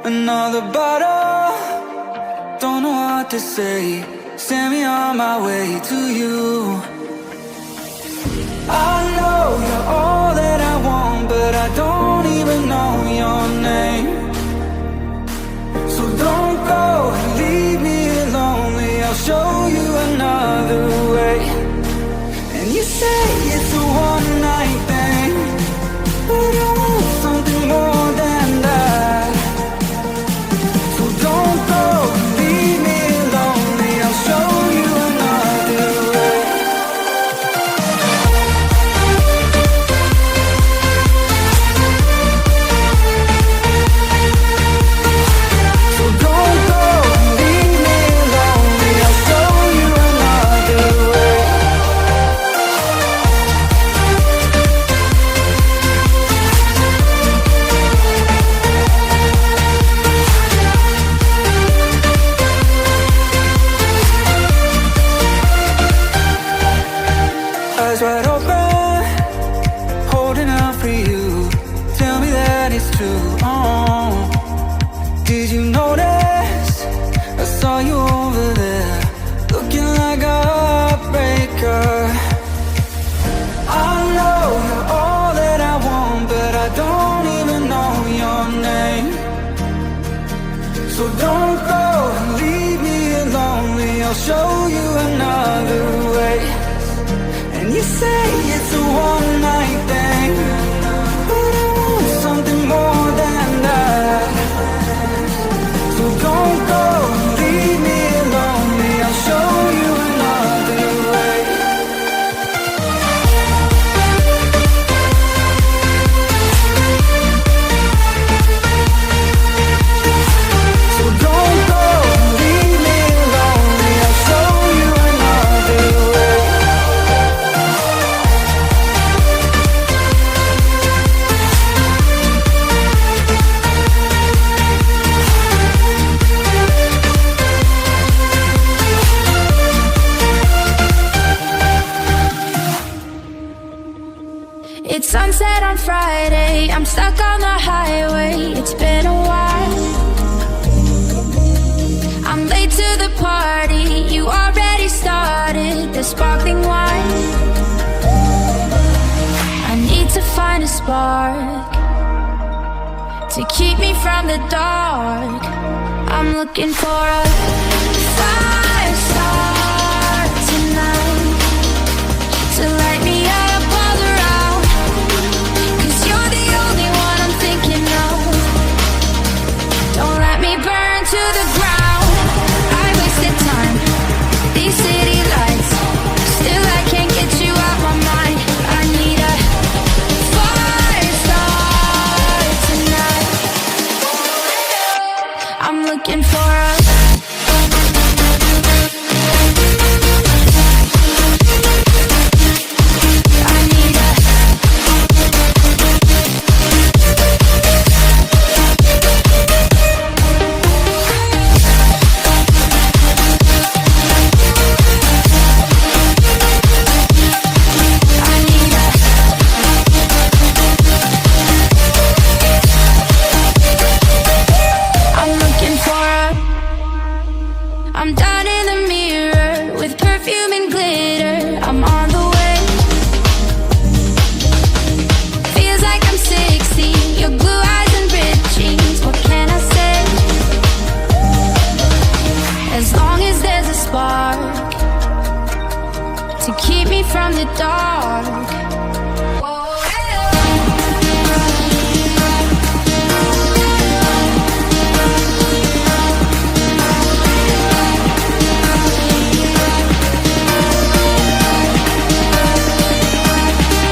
Another bottle, don't know what to say. Send me on my way to you. I know you're all that I want, but I don't even know your name. So don't go and leave me lonely. I'll show you another way. And you say it's a one-night thing, but I want something more than that. So don't go and leave me lonely. I'll show you another way. So don't go and leave me lonely. I'll show you another way. Eyes wide open, holding out for you. Tell me that it's true. Oh, did you notice? I saw you over there, looking like a heartbreaker. I know you're all that I want, but I don't even know your name. So don't go and leave me lonely. I'll show you another way. And you say it's a one-night thing, but I want something more than that. So don't go and leave me lonely. I'll show you another way. So don't go and leave me lonely. I'll show you another way. It's sunset on Friday, I'm stuck on the highway. It's been a while. I'm late to the party, you already started the sparkling wine. I need to find a spark to keep me from the dark. I'm looking for a fire start tonight to light me up all around. 'Cause you're the only one I'm thinking of. Don't let me burn to the ground. I wasted time, these city lights, still I can't get you out my mind. I need a fire start tonight. I'm looking for a I need a I need a I'm looking for a I'm down in the mirror with perfume and glitter. I'm on the way. Feels like I'm 16. Your blue eyes and ripped jeans. What can I say? As long as there's a spark to keep me from the dark.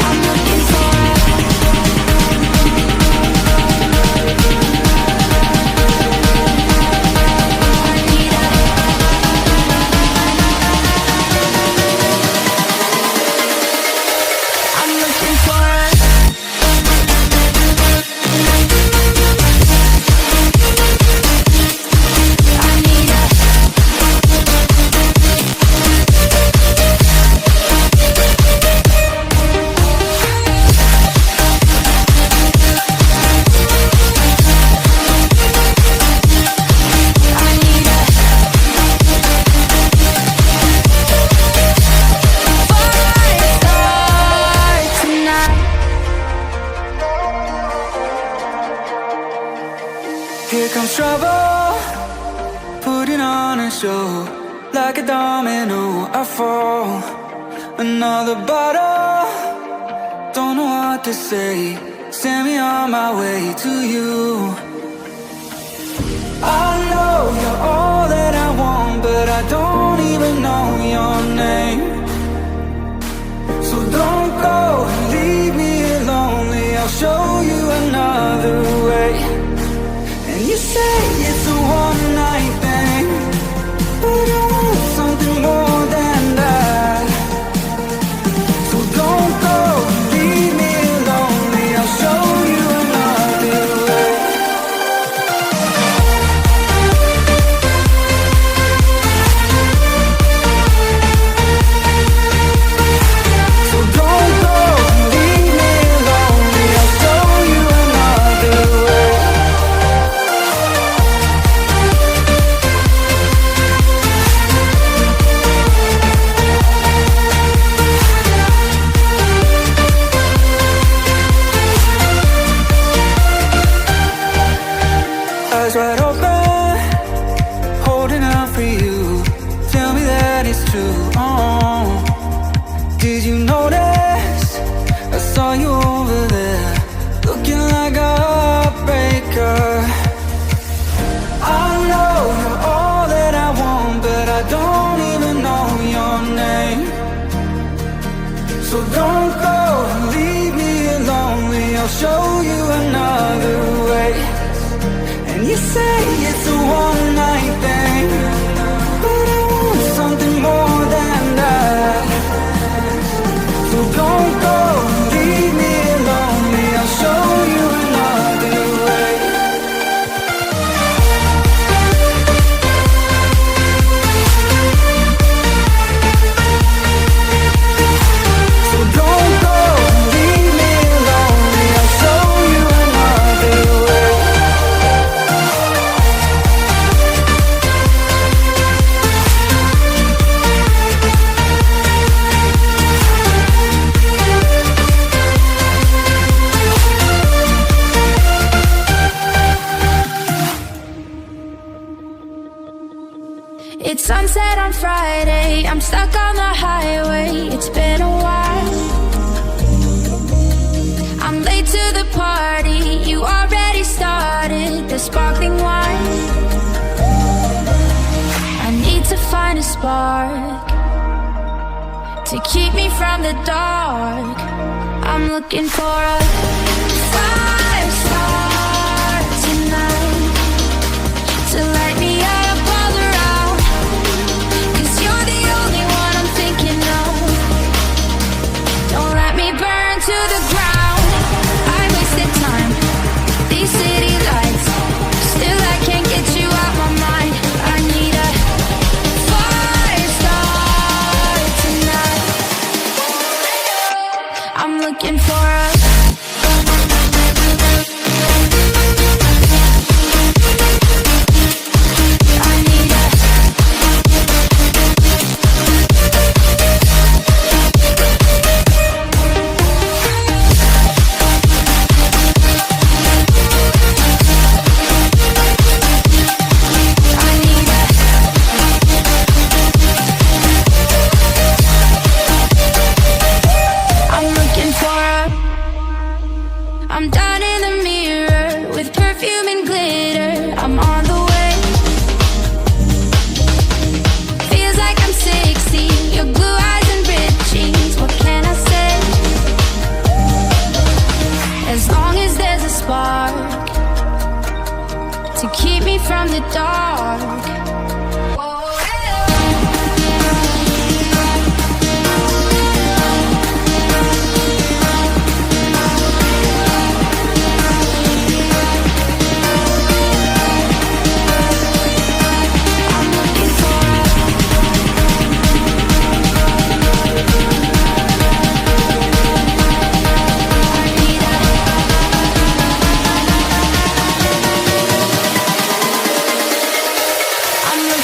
I'm looking for I need a Here comes trouble, putting on a show. Like a domino, I fall. Another bottle, don't know what to say. Send me on my way to you. I know you're all that I want, but I don't even know your name. So don't go and leave me lonely. I'll show you another way. And you say it's a one-night thing, but I want something more than that. So don't go and leave me lonely. I'll show you another way. So don't go and leave me lonely. I'll show you another way. Eyes wide open, holding out for you. Tell me that it's true. Oh, did you notice? I saw you over there, looking like a heartbreaker. I know you're all that I want, but I don't even know your name. So don't go and leave me lonely. I'll show you another way. And you say it's a one-night thing, but I want something more than that. So don't go and leave me lonely. I'll show you another way. So don't go and leave me lonely. I'll show you another way. It's sunset on Friday, I'm stuck on the highway. It's been a while. I'm late to the party, you already started the sparkling wine. I need to find a spark to keep me from the dark. I'm looking for a fire star tonight to light me up all around. 'Cause you're the only one I'm thinking of. Don't let me burn to the ground. I wasted time, these city lights, still I can't get you out my mind. I need a fire star tonight. I'm looking for a I need a I need a I'm looking for a I'm down in the mirror with perfume and glitter. I'm on the way. Feels like I'm 16. Your blue eyes and ripped jeans. What can I say? As long as there's a spark to keep me from the dark. I'm looking for I need a I'm looking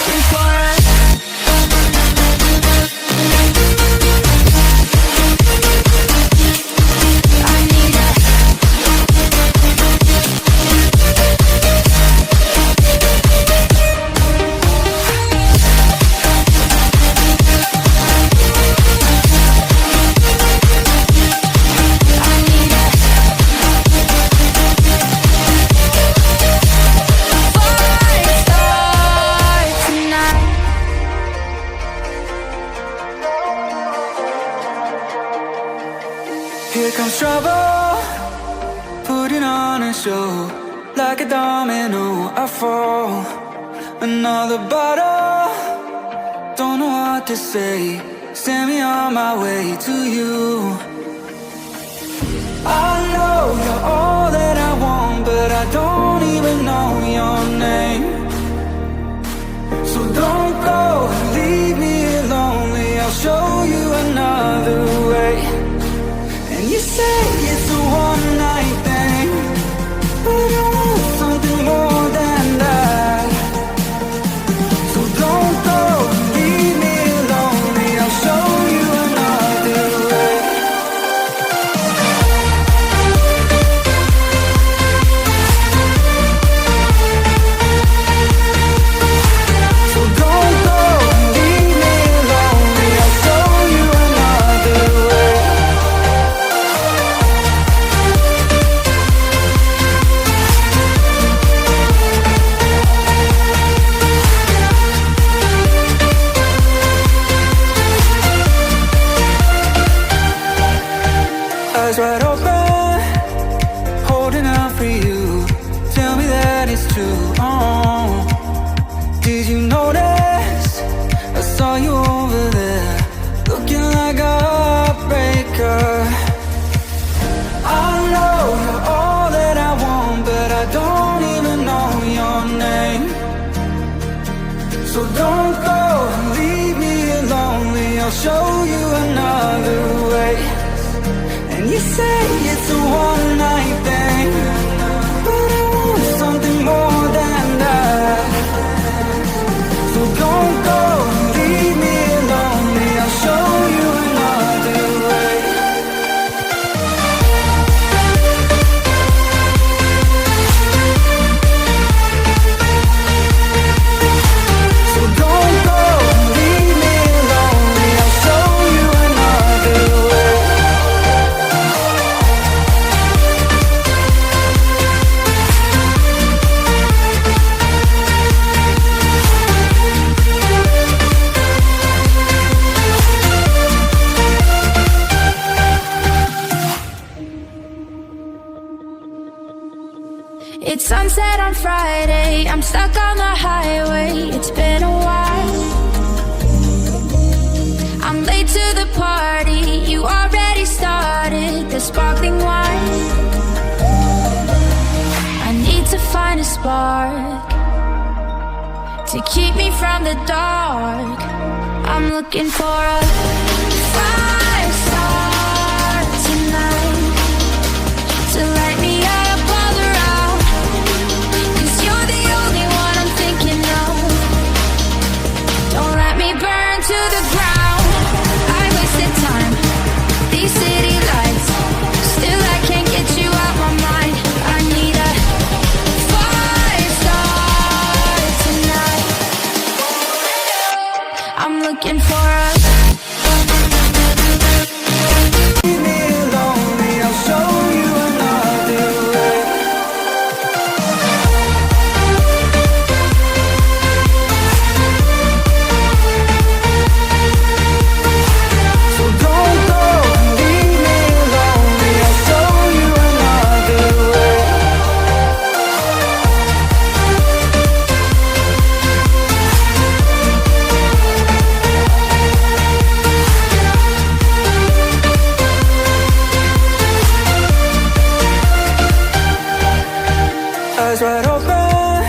I fall. Another bottle, don't know what to say. Send me on my way to you. I know you're all that I want, but I don't even know your name. So don't go, leave me lonely. I'll show you another way. And you say it's a one night thing, but I want something more than that. So don't go, leave me lonely. I'll show you another way. So don't go, leave me lonely. I'll show you another way. Eyes wide open, holding out for you. Tell me that it's true. Oh, did you notice? I saw you over there, looking like a heartbreaker. I know you're all that I want, but I don't even know your name. So don't go, leave me lonely. I'll show you another way. And you say it's a one night thing, but I want something more than that. So don't go, leave me lonely. I'll show you another way. So don't go, leave me lonely. I'll show you another way. It's sunset on Friday, I'm stuck on the highway. It's been a while. I'm late to the party, you already started the sparkling wine. I need to find a spark to keep me from the dark. I'm looking for a fire start tonight to light me up all around. 'Cause you're the only one I'm thinking of. Don't let me burn to the ground. I wasted time, these city lights, still I can't get you out my mind. I need a fire start tonight. I'm looking for a Leave me lonely. I'll show you another way. So don't go, leave me lonely. I'll show you another way. Eyes wide open,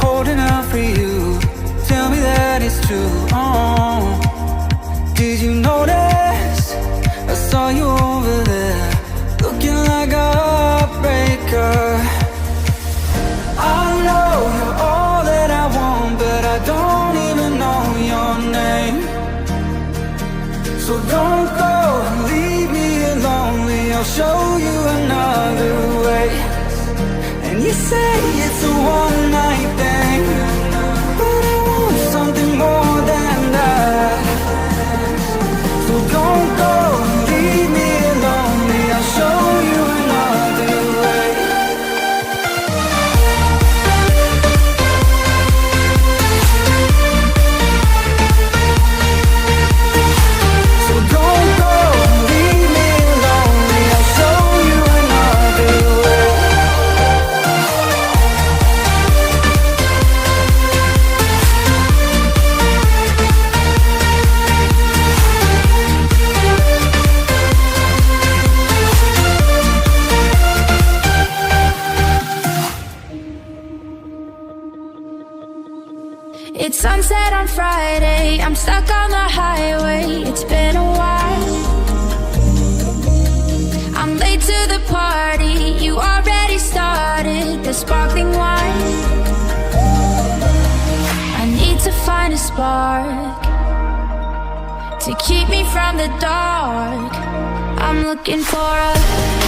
holding out for you. Tell me that it's true. Oh, did you notice? I saw you over there, looking like a heartbreaker. I know you're all that I want, but I don't even know your name. So don't go, leave me lonely. I'll show you another way. And you say it's a one night thing, but I want something more than that. So don't go, leave me lonely. I'll show you another way. So don't go, leave me lonely. I'll show you another way. It's sunset on Friday, I'm stuck on the highway. It's been a while. I'm late to the party, you already started the sparkling wine. I need to find a spark to keep me from the dark. I'm looking for a